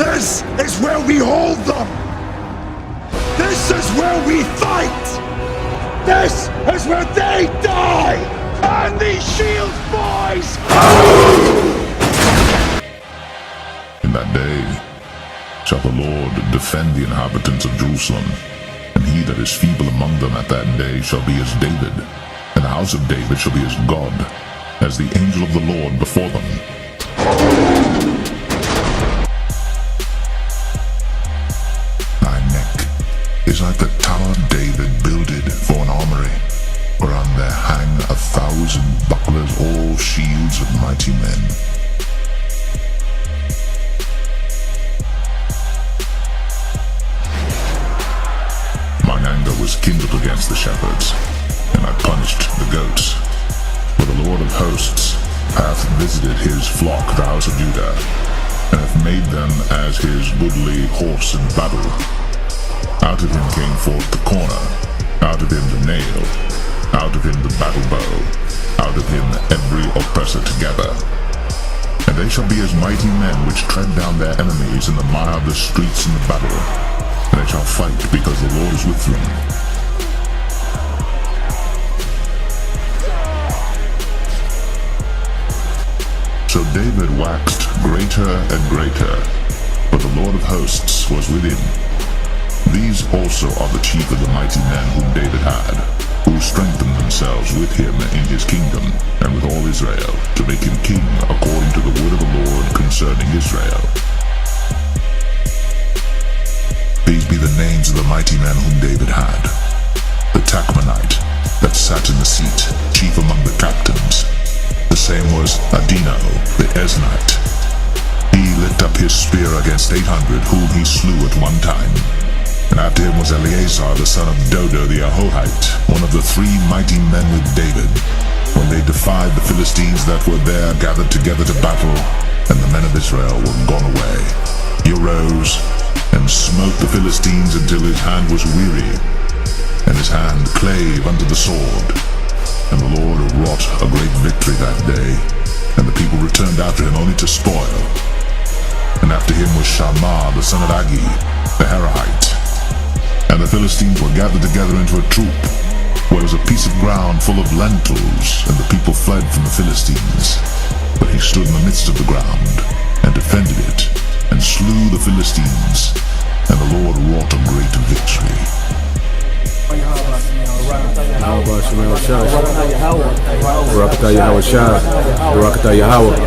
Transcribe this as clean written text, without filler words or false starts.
This is where we hold them! This is where we fight! This is where they die! And these shields, boys! In that day shall the Lord defend the inhabitants of Jerusalem, and he that is feeble among them at that day shall be as David, and the house of David shall be as God, as the angel of the Lord before them. Thy neck is like the tower David builded for an armory, whereon there hang 1,000 bucklers, all shields of mighty men. Mine anger was kindled against the shepherds, and I punished the goats. For the Lord of hosts hath visited his flock, the house of Judah, and hath made them as his goodly horse in battle. Out of him came forth the corner, out of him the nail, out of him the battle bow, out of him every oppressor together. And they shall be as mighty men which tread down their enemies in the mire of the streets in the battle. And they shall fight because the Lord is with them. So David waxed greater and greater, for the Lord of hosts was with him. These also are the chief of the mighty men whom David had, who strengthened themselves with him in his kingdom, and with all Israel, to make him king according to the word of the Lord concerning Israel. These be the names of the mighty men whom David had. The Tachmonite, that sat in the seat, chief among the captains. The same was Adino, the Eznite. He lift up his spear against 800, whom he slew at one time. And after him was Eleazar, the son of Dodo the Ahohite, one of the 3 mighty men with David, when they defied the Philistines that were there gathered together to battle, and the men of Israel were gone away. He arose and smote the Philistines until his hand was weary, and his hand clave unto the sword. And the Lord wrought a great victory that day, and the people returned after him only to spoil. And after him was Shammah, the son of Agi, the Herahite. And the Philistines were gathered together into a troop, where was a piece of ground full of lentils, and the people fled from the Philistines. But he stood in the midst of the ground, and defended it, and slew the Philistines, and the Lord wrought a great victory. Barakatah Yahweh.